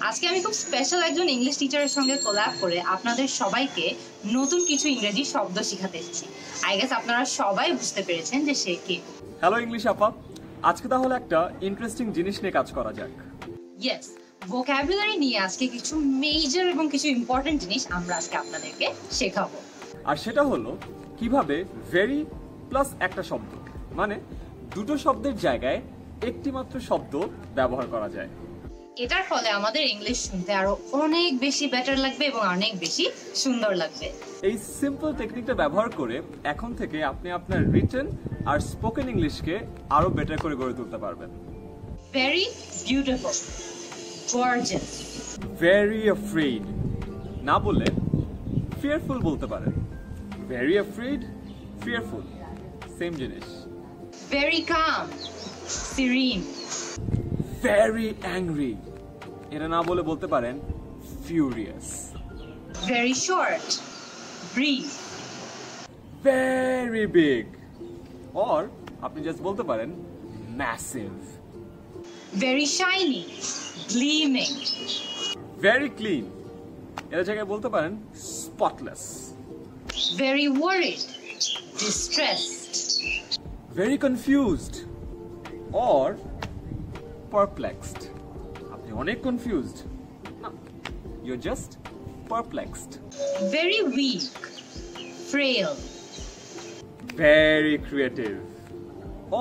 আজকে আমি খুব স্পেশাল একজন ইংলিশ টিচারের সঙ্গে কোল্যাব করে আপনাদের সবাইকে নতুন কিছু ইংরেজি শব্দ শেখাতে এসেছি। আই গেস আপনারা সবাই বুঝতে পেরেছেন যে সে কে। হ্যালো ইংলিশ আপা, আজকে তাহলে একটা ইন্টারেস্টিং জিনিস নিয়ে কাজ করা যাক। ইয়েস, ভোকাবুলারি নিয়ে আজকে কিছু মেজর এবং কিছু ইম্পর্টেন্ট জিনিস আমরা আজকে আপনাদেরকে শেখাবো। আর সেটা হলো কিভাবে ভেরি প্লাস একটা শব্দ মানে দুটো শব্দের জায়গায় একটি মাত্র শব্দ ব্যবহার করা যায়। এটার ফলে আমাদের ইংলিশ শুনতে আরো অনেক বেশি বেটার লাগবে এবং অনেক বেশি সুন্দর লাগবে। এই সিম্পল টেকনিকটা ব্যবহার করে এখন থেকে আপনি আপনার রিটেন আর স্পোকেন ইংলিশকে আরো বেটার করে গড়ে তুলতে পারবেন। Very beautiful, gorgeous. Very afraid না বলে ফিয়ারফুল বলতে পারেন। ভেরি অ্যাফ্রেড, ফিয়ারফুল, সেম জিনিস। Very calm, serene. Very angry এটা না বলে বলতে পারেন furious. Very short, brief. Very big or আপনি জাস্ট বলতে পারেন massive. Very shiny, gleaming. Very clean এর জায়গায় বলতে পারেন spotless. Very worried, distressed. Very confused or perplexed. আপনি অনেক কনফিউজড না, you are just perplexed. Very weak, frail. Very creative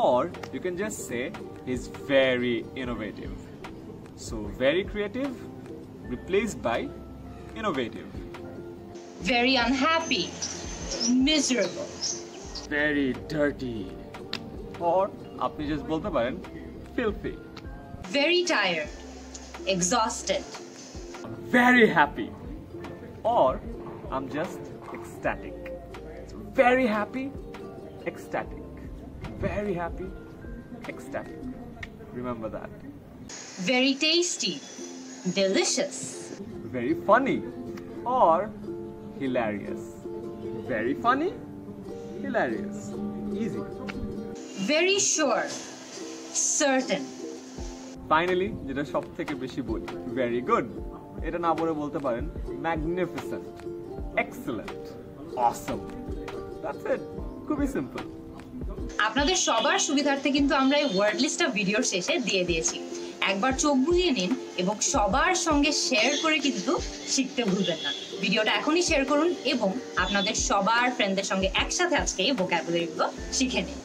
or you can just say he's very innovative. So very creative replaced by innovative. Very unhappy, miserable. Very dirty or আপনি just বলতে পারেন filthy. Very tired, exhausted. Very happy or I'm just ecstatic. So very happy, ecstatic. Very happy, ecstatic. Remember that. Very tasty, delicious. Very funny or hilarious. Very funny, hilarious. Easy. Very sure, certain. Finally, যেটা সব থেকে বেশি বলি, very good. এটা না বলে বলতে পারেন magnificent, excellent, awesome. That's it. খুবই সিম্পল। আপনাদের সবার সুবিধার্থে কিন্তু আমরা এই ওয়ার্ড লিস্টটা ভিডিওর শেষে দিয়ে দিয়েছি। একবার চোখ বুলিয়ে নিন এবং সবার সঙ্গে শেয়ার করে কিন্তু শিখতে ভুলবেন না। ভিডিওটা এখনই শেয়ার করুন এবং আপনাদের সবার ফ্রেন্ডদের সঙ্গে একসাথে আজকে এই ভোকাবুলারিগুলো শিখে নিন।